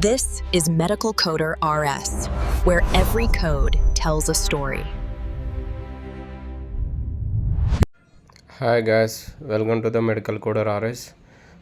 This is Medical Coder RS, where every code tells a story. Hi guys, welcome to the medical కోడర్ RS.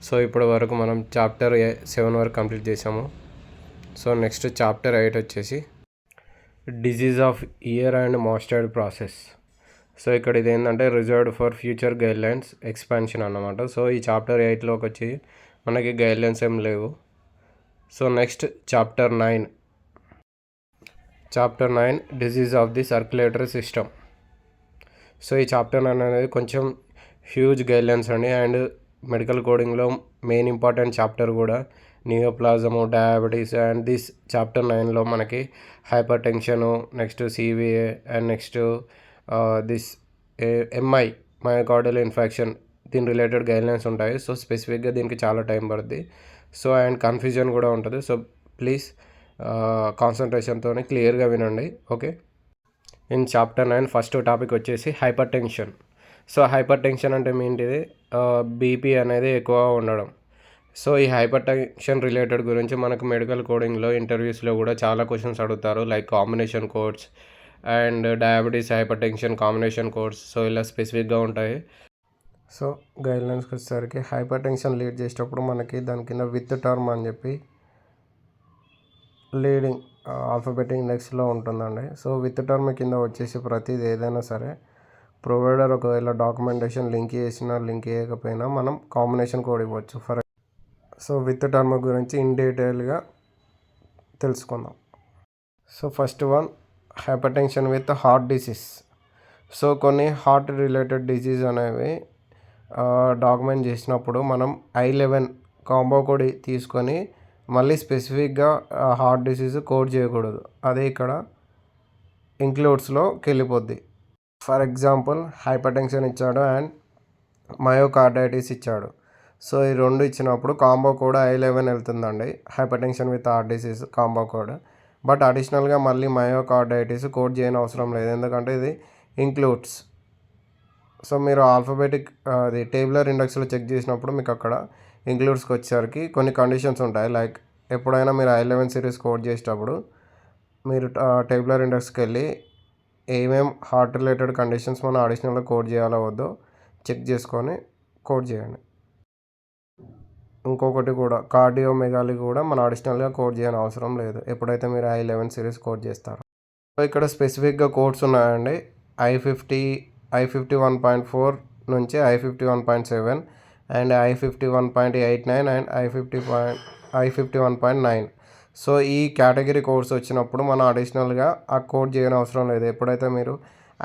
So ఇప్పటి వరకు మనం chapter 7 వరకు complete చేసాము. So next chapter 8 వచ్చేసి disease of ear and mastoid process. So ఇక్కడ ఇది ఏంటంటే reserved for future guidelines expansion అన్నమాట. సో ఈ చాప్టర్ 8లోకి వచ్చి మనకి గైడ్లైన్స్ ఏం లేవు. So next chapter 9 disease of the circulatory system. So ఈ చాప్టర్ అనేది కొంచెం హ్యూజ్ గైడ్లైన్స్ అండి. అండ్ మెడికల్ కోడింగ్లో మెయిన్ ఇంపార్టెంట్ చాప్టర్ కూడా neoplasm, diabetes. And this chapter 9లో మనకి hypertension, next CVA and next this MI myocardial infection, దీని related guidelines ఉంటాయి. సో స్పెసిఫిక్గా దీనికి చాలా టైం పడుతుంది. సో అండ్ కన్ఫ్యూజన్ కూడా ఉంటుంది. సో ప్లీజ్ కాన్సన్ట్రేషన్తో క్లియర్గా వినండి. Okay, in chapter 9 first topic వచ్చేసి hypertension. So hypertension అంటే ఏంటిది? బీపీ అనేది ఎక్కువ ఉండడం. సో ఈ హైపర్ టెన్షన్ రిలేటెడ్ గురించి మనకు మెడికల్ కోడింగ్లో ఇంటర్వ్యూస్లో కూడా చాలా క్వశ్చన్స్ అడుగుతారు, like combination codes and diabetes, hyper tension combination codes. So ఇలా స్పెసిఫిక్గా ఉంటాయి. సో గైడ్లైన్స్కి వచ్చేసరికి హైపర్ టెన్షన్ లీడ్ చేసేటప్పుడు మనకి దాని కింద విత్ టర్మ్ అని చెప్పి లీడింగ్ ఆల్ఫాబెటిక్ ఇండెక్స్లో ఉంటుందండి. సో విత్ టర్మ్ కింద వచ్చేసి ప్రతిది ఏదైనా సరే ప్రొవైడర్ ఒకవేళ డాక్యుమెంటేషన్ లింక్ చేసినా లింక్ చేయకపోయినా మనం కాంబినేషన్ కోడ్ ఇవ్వచ్చు. సో విత్ టర్మ్ గురించి ఇన్ డీటెయిల్గా తెలుసుకుందాం. So first one, hyper tension with heart disease. So కొన్ని హార్ట్ రిలేటెడ్ డిసీజ్ అనేవి డాక్యుమెంట్ చేసినప్పుడు మనం I11 కాంబో కోడ్ తీసుకొని మళ్ళీ స్పెసిఫిక్గా హార్ట్ డిసీజ్ కోడ్ చేయకూడదు. అదే ఇక్కడ ఇంక్లూడ్స్లోకి వెళ్ళిపోద్ది. ఫర్ ఎగ్జాంపుల్ హైపర్ టెన్షన్ ఇచ్చాడు అండ్ మయోకార్డైటిస్ ఇచ్చాడు. సో ఈ రెండు ఇచ్చినప్పుడు కాంబో కోడ్ I11 వెళ్తుందండి, hypertension with heart disease combo code. But అడిషనల్గా మళ్ళీ మయోకార్డైటిస్ కోడ్ చేయని అవసరం లేదు, ఎందుకంటే ఇది ఇంక్లూడ్స్. సో మీరు ఆల్ఫాబెటిక్ అది టేబులర్ ఇండెక్స్లో చెక్ చేసినప్పుడు మీకు అక్కడ ఇంక్లూడ్స్కి వచ్చేసరికి కొన్ని కండిషన్స్ ఉంటాయి. లైక్ ఎప్పుడైనా మీరు I11 సిరీస్ కోడ్ చేసేటప్పుడు మీరు టేబులర్ ఇండెక్స్కి వెళ్ళి ఏమేం హార్ట్ రిలేటెడ్ కండిషన్స్ మనం అడిషనల్గా కోడ్ చేయాలో వద్దో చెక్ చేసుకొని కోడ్ చేయండి. ఇంకొకటి కూడా కార్డియోమెగాలీ కూడా మనం అడిషనల్గా కోడ్ చేయని అవసరం లేదు ఎప్పుడైతే మీరు I11 సిరీస్ కోడ్ చేస్తారో. సో ఇక్కడ స్పెసిఫిక్గా కోడ్స్ ఉన్నాయండి. I51.4 నుంచి I51.7 and I51.89 and I51.9. So ఈ కేటగిరీ కోడ్స్ వచ్చినప్పుడు మనం అడిషనల్గా ఆ కోడ్ చేయని అవసరం లేదు ఎప్పుడైతే మీరు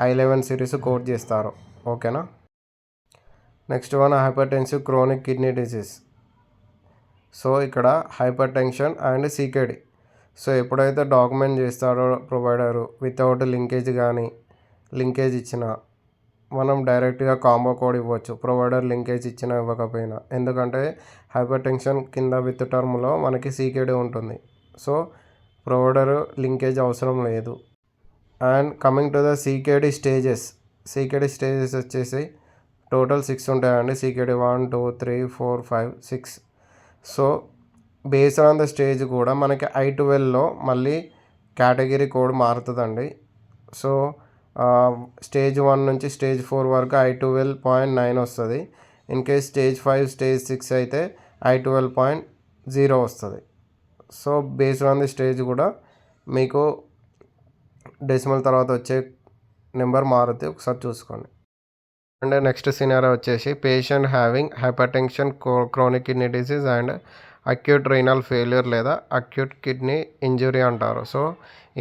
I11 సిరీస్ కోడ్ చేస్తారో. ఓకేనా. Next one, hypertensive chronic kidney disease. So ఇక్కడ hypertension and CKD. So ఎప్పుడైతే డాక్యుమెంట్ చేస్తారో ప్రొవైడరు వితౌట్ లింకేజ్ కానీ లింకేజ్ ఇచ్చినా మనం డైరెక్ట్గా కాంబో కోడ్ ఇవ్వచ్చు, ప్రొవైడర్ లింకేజ్ ఇచ్చినా ఇవ్వకపోయినా. ఎందుకంటే హైపర్ టెన్షన్ కింద విత్ టర్మ్లో మనకి CKD ఉంటుంది. సో ప్రొవైడర్ లింకేజ్ అవసరం లేదు. And coming to the CKD stages వచ్చేసి టోటల్ 6 ఉంటాయండి. CKD 1, 2, 3, 4, 5, 6. So based on the stage కూడా మనకి I12లో మళ్ళీ కేటగిరీ కోడ్ మారుతుందండి. సో స్టేజ్ 1 నుంచి స్టేజ్ 4 వరకు I12.9 వస్తుంది. ఇన్ కేస్ స్టేజ్ 5, స్టేజ్ 6 అయితే I12.0 వస్తుంది. So based on the stage కూడా మీకు డెసిమల్ తర్వాత వచ్చే నెంబర్ మారుతుంది, ఒకసారి చూసుకోండి. అండ్ నెక్స్ట్ సినారియో వచ్చేసి patient having hyper tension, chronic kidney disease and acute renal failure లేదా అక్యూట్ కిడ్నీ ఇంజురీ అంటారు. సో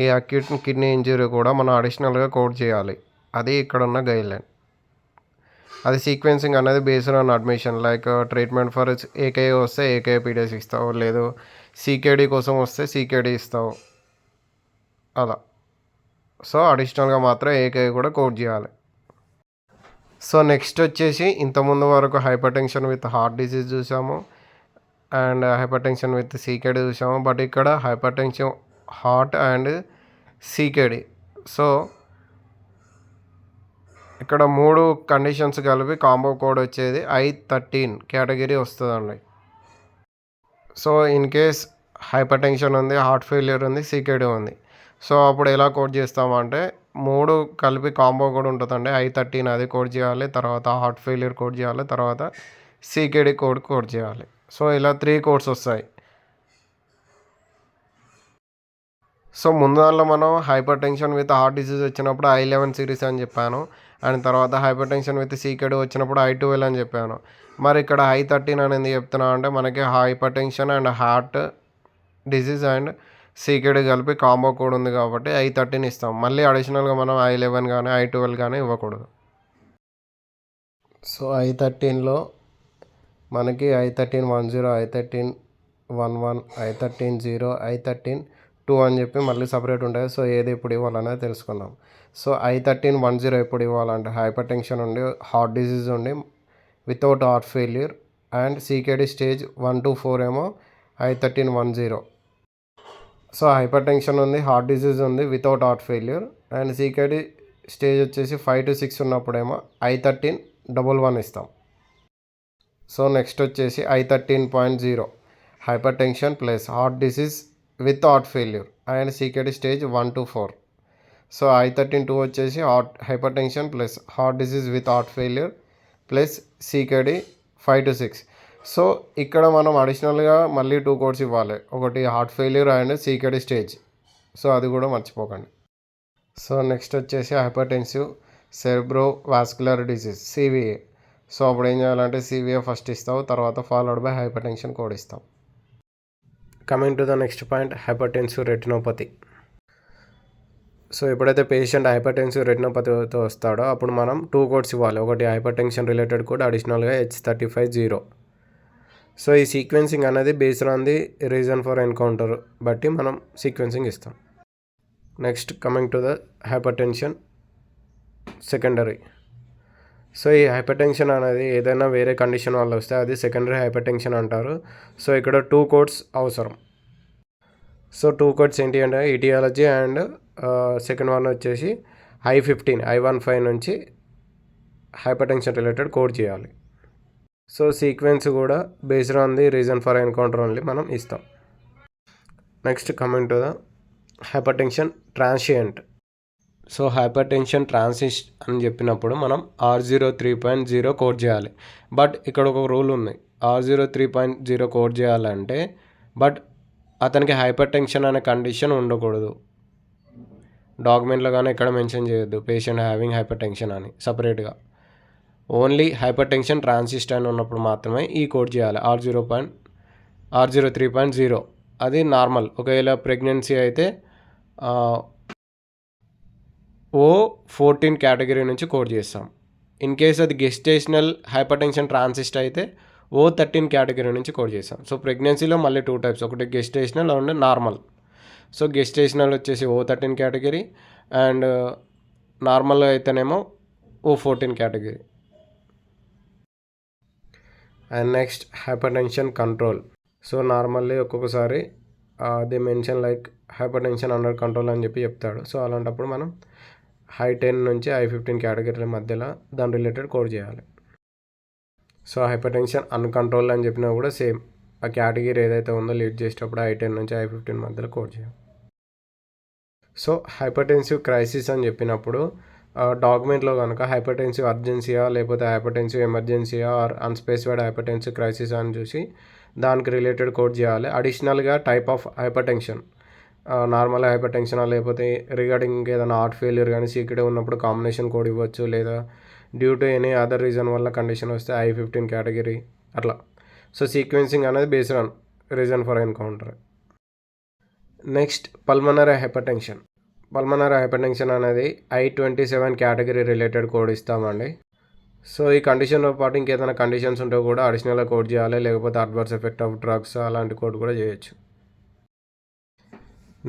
ఈ అక్యూట్ కిడ్నీ ఇంజురీ కూడా మనం అడిషనల్గా కోడ్ చేయాలి. అది ఇక్కడ ఉన్న గైడ్లైన్. అది సీక్వెన్సింగ్ అనేది based on admission. Like treatment for AKI వస్తే AKI PDS ఇస్తావు, లేదు CKD కోసం వస్తే CKD ఇస్తావు, అలా. సో అడిషనల్గా మాత్రం AKI కూడా కోడ్ చేయాలి. సో నెక్స్ట్ వచ్చేసి ఇంతకుముందు వరకు hypertension with heart disease చూసాము and hypertension with CKD చూసాము. బట్ ఇక్కడ hypertension heart and CKD. So ఇక్కడ 3 కండిషన్స్ కలిపి కాంబో కోడ్ వచ్చేది I13 కేటగిరీ వస్తుందండి. So in case hyper tension ఉంది, హార్ట్ ఫెయిల్యూర్ ఉంది, సీకేడీ ఉంది. సో అప్పుడు ఎలా కోడ్ చేస్తామంటే 3 కలిపి కాంబో కూడా ఉంటుందండి. I13 అది కోడ్ చేయాలి, తర్వాత హార్ట్ ఫెయిల్యూర్ కోడ్ చేయాలి, తర్వాత సీకేడీ కోడ్ చేయాలి. సో ఇలా 3 కోడ్స్ వస్తాయి. సో ముందు దానిలో మనం hypertension with heart disease వచ్చినప్పుడు I11 సిరీస్ అని చెప్పాను. అండ్ తర్వాత హైపర్ టెన్షన్ విత్ సీకేడీ వచ్చినప్పుడు I12 అని చెప్పాను. మరి ఇక్కడ I13 అనేది చెప్తున్నా అంటే మనకి hyper tension and heart disease and CKD కలిపి కాంబో కోడ్ ఉంది కాబట్టి I13 ఇస్తాం. మళ్ళీ అడిషనల్గా మనం I11 కానీ I12 కానీ ఇవ్వకూడదు. సో I13లో మనకి I1310, I1311, I13 I13 అని చెప్పి మళ్ళీ సపరేట్ ఉంటాయి. సో ఏది ఎప్పుడు ఇవ్వాలనేది తెలుసుకుందాం. సో I1310 ఎప్పుడు ఇవ్వాలంటే హైపర్ టెన్షన్ ఉండి, హార్ట్ డిసీజ్ ఉండి, without heart failure and CKD stage 1 to 4 ఏమో I1310. సో హైపర్ టెన్షన్ ఉంది, హార్ట్ డిసీజ్ ఉంది, without heart failure and CKD stage వచ్చేసి 5 to 6 ఉన్నప్పుడేమో I1311 ఇస్తాం. సో నెక్స్ట్ వచ్చేసి I13.0 hyper tension plus heart disease with heart failure and CKD stage 1 to 4. So I13.2 వచ్చేసి hyper tension plus heart disease with heart failure plus CKD 5 to 6. So ఇక్కడ మనం అడిషనల్గా మళ్ళీ 2 codes ఇవ్వాలి. ఒకటి heart failure and CKD stage. So అది కూడా మర్చిపోకండి. సో నెక్స్ట్ వచ్చేసి hypertensive cerebro vascular disease CVA. So అప్పుడు ఏం చేయాలంటే CVA ఫస్ట్ ఇస్తావు, తర్వాత followed by hyper tension code ఇస్తాం. Coming to the next point, hypertensive retinopathy. So ఎప్పుడైతే పేషెంట్ హైపర్టెన్సివ్ రెటినోపతితో వస్తాడో అప్పుడు మనం 2 కోడ్స్ ఇవ్వాలి. ఒకటి హైపర్ టెన్షన్ రిలేటెడ్ కోడ్, అడిషనల్గా H35.0. సో ఈ సీక్వెన్సింగ్ అనేది based on the reason for encounter బట్టి మనం సీక్వెన్సింగ్ ఇస్తాం. Next coming to the hyper tension secondary. So ఈ హైపర్ టెన్షన్ అనేది ఏదైనా వేరే కండిషన్ వల్ల వస్తే అది సెకండరీ హైపర్ టెన్షన్ అంటారు. సో ఇక్కడ 2 కోడ్స్ అవసరం. సో 2 కోడ్స్ ఏంటి అంటే ఇటియాలజీ అండ్ సెకండ్ వన్ వచ్చేసి I15 నుంచి హైపర్ టెన్షన్ రిలేటెడ్ కోడ్ చేయాలి. సో సీక్వెన్స్ కూడా based on the reason for encounter only మనం ఇస్తాం. Next coming to the hyper tension transient. So hyper tension transit అని చెప్పినప్పుడు మనం R03.0 కోడ్ చేయాలి. బట్ ఇక్కడ ఒక రూల్ ఉంది, R03.0 కోడ్ చేయాలంటే బట్ అతనికి హైపర్ టెన్షన్ అనే కండిషన్ ఉండకూడదు. డాక్యుమెంట్లో కానీ ఎక్కడ మెన్షన్ చేయొద్దు పేషెంట్ హ్యావింగ్ హైపర్ టెన్షన్ అని సపరేట్గా. ఓన్లీ హైపర్ టెన్షన్ ట్రాన్సిస్ట్ అని ఉన్నప్పుడు మాత్రమే ఈ కోడ్ చేయాలి R03.0. అది నార్మల్. ఒకవేళ ప్రెగ్నెన్సీ అయితే O14 కేటగిరీ నుంచి కోడ్ చేస్తాం. ఇన్ కేస్ అది గెస్టేషనల్ హైపర్ టెన్షన్ ట్రాన్సిస్ట్ అయితే O13 కేటగిరీ నుంచి కోడ్ చేస్తాం. సో ప్రెగ్నెన్సీలో మళ్ళీ 2 టైప్స్, ఒకటి gestational and normal. So gestational వచ్చేసి O13 కేటగిరీ అండ్ నార్మల్ అయితేనేమో O14 category. And next hypertension control. So normally ఒక్కొక్కసారి they mention like hypertension under control అని చెప్పి చెప్తాడు. సో అలాంటప్పుడు మనం I10 నుంచి I15 కేటగిరీల మధ్యలో దాని రిలేటెడ్ కోడ్ చేయాలి. సో హైపర్ టెన్షన్ అన్కంట్రోల్ అని చెప్పినా కూడా సేమ్, ఆ కేటగిరీ ఏదైతే ఉందో లీడ్ చేసేటప్పుడు I10 నుంచి I15 మధ్యలో కోడ్ చేయాలి. సో హైపర్టెన్సివ్ క్రైసిస్ అని చెప్పినప్పుడు డాక్యుమెంట్లో కనుక హైపర్టెన్సివ్ అర్జెన్సీయా లేకపోతే హైపర్టెన్సివ్ ఎమర్జెన్సీయా ఆర్ అన్స్పెసిఫైడ్ హైపర్టెన్సివ్ క్రైసిస్ అని చూసి దానికి రిలేటెడ్ కోడ్ చేయాలి. అడిషనల్గా type of hypertension, normal hypertension లేకపోతే రిగార్డింగ్ ఏదైనా హార్ట్ ఫెయిల్యూర్ కానీ సీకేడీ ఉన్నప్పుడు కాంబినేషన్ కోడ్ ఇవ్వచ్చు, లేదా due to any other reason వల్ల కండిషన్ వస్తే I15 కేటగిరీ అట్లా. సో సీక్వెన్సింగ్ అనేది based on reason for encounter. Next pulmonary hypertension. Pulmonary hypertension అనేది I27 కేటగిరీ రిలేటెడ్ కోడ్ ఇస్తామండి. సో ఈ కండిషన్తో పాటు ఇంకేదైనా కండిషన్స్ ఉంటే కూడా అడిషనల్గా కోడ్ చేయాలి, లేకపోతే అడ్వర్స్ ఎఫెక్ట్ ఆఫ్ డ్రగ్స్ అలాంటి కోడ్ కూడా చేయొచ్చు.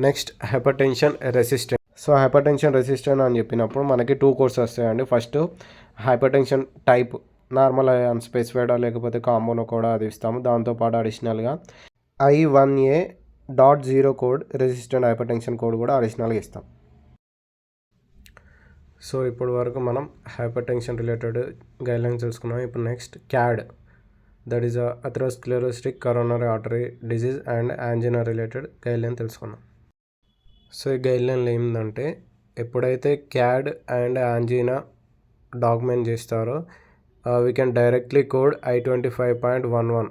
Next hyper tension resistant. So hyper tension resistant అని చెప్పినప్పుడు మనకి 2 కోడ్స్ వస్తాయండి. First hyper tension type normal unspecified లేకపోతే కాంబోలో కూడా అది ఇస్తాము. దాంతోపాటు అడిషనల్గా I1A.0 code resistant hyper tension code కూడా అడిషనల్గా ఇస్తాం. సో ఇప్పుడు వరకు మనం హైపర్ టెన్షన్ రిలేటెడ్ గైడ్లైన్స్ తెలుసుకున్నాం. ఇప్పుడు next CAD that is atherosclerotic coronary artery disease and angina related guideline తెలుసుకున్నాం. సో ఈ గైడ్లైన్లు ఏంటంటే, ఎప్పుడైతే క్యాడ్ అండ్ యాంజినా డాక్యుమెంట్ చేస్తారో we can directly code I-25.11.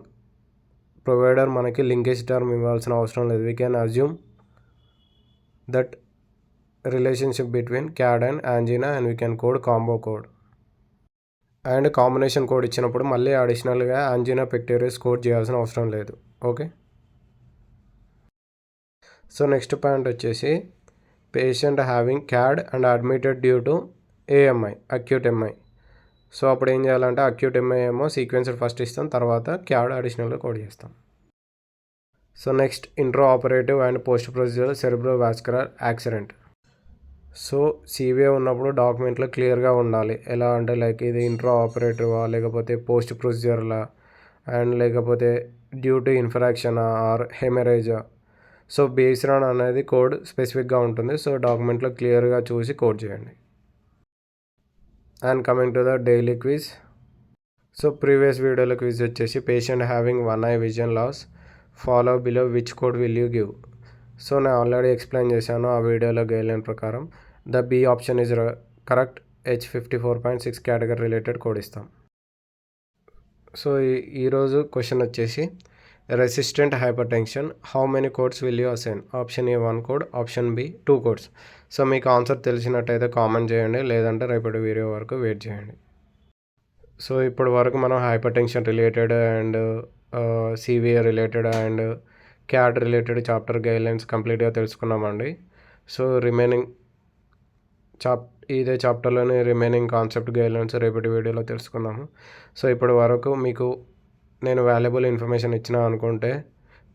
Provider మనకి లింకేజ్ టర్మ్ ఇవ్వాల్సిన అవసరం లేదు. We can assume that relationship between CAD and angina and we can code combo code. And combination code ఇచ్చినప్పుడు మళ్ళీ అడిషనల్గా యాంజినా పెక్టోరియస్ కోడ్ చేయాల్సిన అవసరం లేదు. ఓకే. సో నెక్స్ట్ పాయింట్ వచ్చేసి patient having CAD and admitted due to AMI acute MI. So అప్పుడు ఏం చేయాలంటే అక్యూట్ MI ఏమో సీక్వెన్సర్ ఫస్ట్ ఇస్తాం, తర్వాత క్యాడ్ అడిషనల్గా కోడ్ చేస్తాం. So next intraoperative and post procedure cerebrovascular accident. So CVA ఉన్నప్పుడు డాక్యుమెంట్లో క్లియర్గా ఉండాలి. ఎలా అంటే లైక్ ఇది ఇంట్రో ఆపరేటివా, లేకపోతే పోస్ట్ ప్రొసీజర్లా, అండ్ లేకపోతే డ్యూ టు ఇన్ఫరాక్షనా ఆర్ హెమరేజా. సో బేస్డ్ ఆన్ అనేది కోడ్ స్పెసిఫిక్గా ఉంటుంది. సో డాక్యుమెంట్లో క్లియర్గా చూసి కోడ్ చేయండి. And coming to the daily quiz. So previous వీడియోలో క్విజ్ వచ్చేసి patient having one eye vision loss follow below which code will you give. So నేను ఆల్రెడీ ఎక్స్ప్లెయిన్ చేశాను ఆ వీడియోలో గైడ్లైన్ ప్రకారం. The B option is correct. H54.6 category related code ఇస్తాం. So ఈరోజు question వచ్చేసి resistant hyper tension how many codes will you assign. Option A 1 code, option B 2 codes. So మీకు answer తెలిసినట్టయితే comment చేయండి, లేదంటే రేపటి వీడియో వరకు wait చేయండి. So ఇప్పటి వరకు మనం hypertension related and CVA related and CAD related chapter guidelines కంప్లీట్గా తెలుసుకున్నామండి. సో రిమైనింగ్ ఇదే చాప్టర్లోని రిమైనింగ్ కాన్సెప్ట్ గైడ్లైన్స్ రేపటి వీడియోలో తెలుసుకున్నాము. సో ఇప్పటి వరకు మీకు నేను వాల్యుబుల్ ఇన్ఫర్మేషన్ ఇచ్చిన అనుకుంటే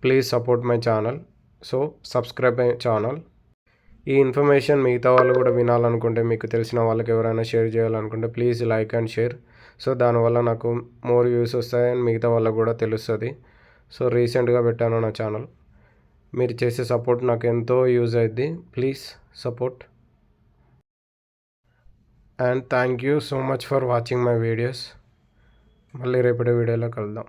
please support my channel. So subscribe my channel. ఈ ఇన్ఫర్మేషన్ మిగతా వాళ్ళు కూడా వినాలనుకుంటే, మీకు తెలిసిన వాళ్ళకి ఎవరైనా షేర్ చేయాలనుకుంటే please like and share. So దానివల్ల నాకు మోర్ వ్యూస్ వస్తాయి అండ్ మిగతా వాళ్ళకు కూడా తెలుస్తుంది. సో రీసెంట్గా పెట్టాను నా ఛానల్. మీరు చేసే సపోర్ట్ నాకు ఎంతో యూజ్ అవుద్ది. Please support. And thank you so much for watching my videos. మళ్ళీ రేపటి వీడియోలో కలుద్దాం.